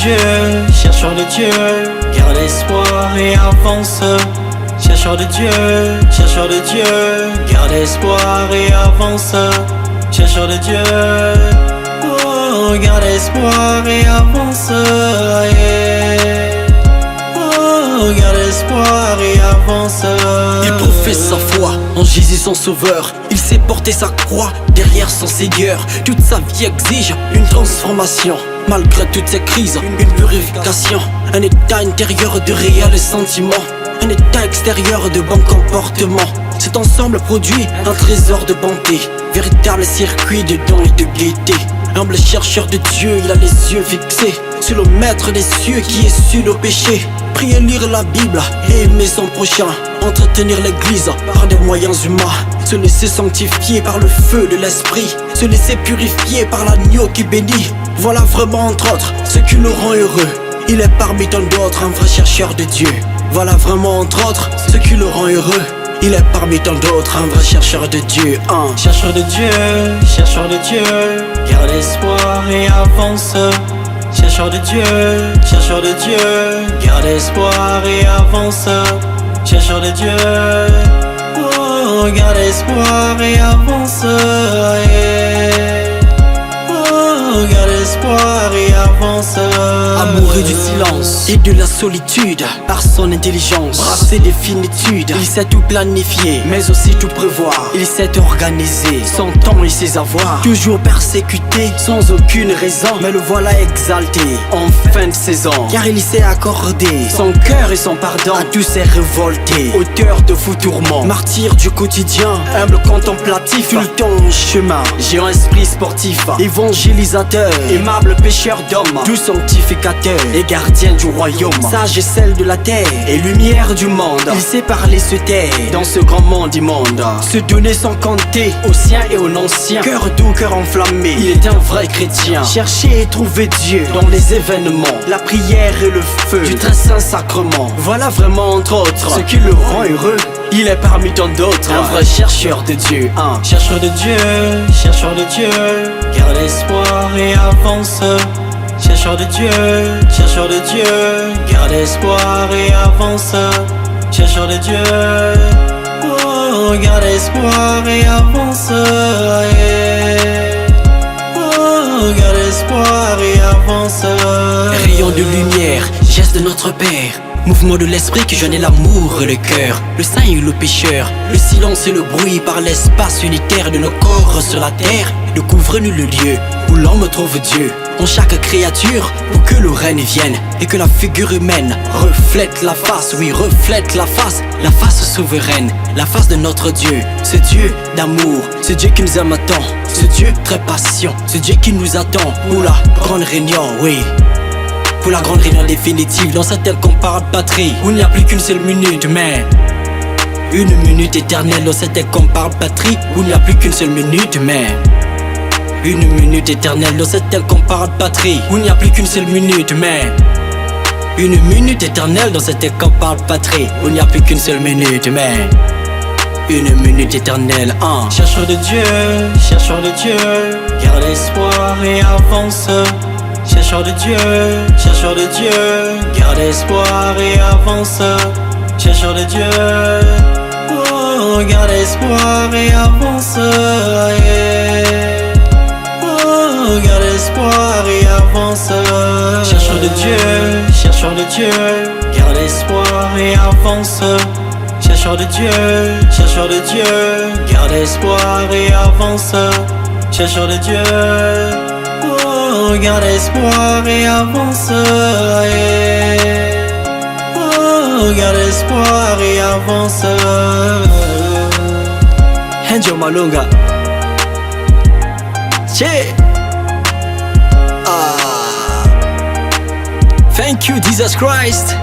Dieu, chercheur de Dieu, garde espoir et avance. Chercheur de Dieu, garde espoir et avance. Chercheur de Dieu, oh, garde espoir et avance. Oh, garde espoir et avance. Il professe sa foi en Jésus son sauveur. Il sait porter sa croix derrière son Seigneur. Toute sa vie exige une transformation. Malgré toutes ces crises, une purification. Un état intérieur de réels sentiments, un état extérieur de bon comportement. Cet ensemble produit un trésor de bonté, véritable circuit de dons et de gaieté. Humble chercheur de Dieu, il a les yeux fixés sur le maître des cieux qui est sur nos péchés. Prier, lire la Bible et aimer son prochain. Entretenir l'église par des moyens humains. Se laisser sanctifier par le feu de l'esprit. Se laisser purifier par l'agneau qui bénit. Voilà vraiment entre autres ce qui le rend heureux. Il est parmi tant d'autres un vrai chercheur de Dieu. Voilà vraiment entre autres ce qui le rend heureux. Il est parmi tant d'autres un vrai chercheur de Dieu. Chercheur de Dieu, garde espoir et avance. Chercheur de Dieu, garde espoir et avance. Chercheur de Dieu, oh, garde espoir et avance. Oh, garde espoir et avance. Amoureux du silence et de la solitude, par son intelligence, brassé des finitudes. Il sait tout planifier, mais aussi tout prévoir. Il sait organiser son temps et ses avoirs. Toujours persécuté, sans aucune raison, mais le voilà exalté en fin de saison. Car il sait accorder son cœur et son pardon à tous ses révoltés. Auteur de fous tourments, martyr du quotidien, humble contemplatif, tout le temps en chemin. Géant esprit sportif, évangélisateur, aimable pécheur d'hommes, doux sanctificateur et gardien du royaume. Sage et sel de la terre et lumière du monde. Il sait parler, se taire dans ce grand monde immonde. Se donner sans compter aux siens et aux non-siens. Cœur doux, cœur enflammé, il est un vrai chrétien. Chercher et trouver Dieu dans les événements, la prière et le feu du très saint sacrement. Voilà vraiment entre autres ce qui le rend heureux. Il est parmi tant d'autres un vrai chercheur de Dieu. Chercheur de Dieu, garde espoir et avance. Chercheur de Dieu, garde espoir et avance. Chercheur de Dieu, oh, garde espoir et avance. Oh, garde espoir et avance. Rayon de lumière, geste de notre Père, mouvement de l'esprit qui jeûne l'amour et le cœur. Le saint et le pécheur, le silence et le bruit par l'espace unitaire de nos corps sur la terre. Découvrez-nous le lieu où l'homme trouve Dieu en chaque créature, pour que le règne vienne et que la figure humaine reflète la face, oui reflète la face souveraine, la face de notre Dieu. Ce Dieu d'amour, ce Dieu qui nous aime tant, ce Dieu très patient, ce Dieu qui nous attend pour la grande réunion, oui. Pour la grande réunion définitive dans cette incomparable patrie où il n'y a plus qu'une seule minute, mais une minute éternelle dans cette incomparable patrie où il n'y a plus qu'une seule minute, mais une minute éternelle dans cette incomparable patrie où il n'y a plus qu'une seule minute, mais une minute éternelle dans cette incomparable patrie où il n'y a plus qu'une seule minute, mais une minute éternelle. Chercheur de Dieu, garde espoir et avance. Chercheur de Dieu, garde espoir et avance. Chercheur de Dieu, oh, garde espoir et avance. Oh, garde espoir et avance. Chercheur de Dieu, garde espoir et avance. Chercheur de Dieu, garde espoir et avance. Chercheur de Dieu, oh, garde espoir et avance. Oh, garde espoir et avance. Angel Malunga. Che. Thank you, Jesus Christ.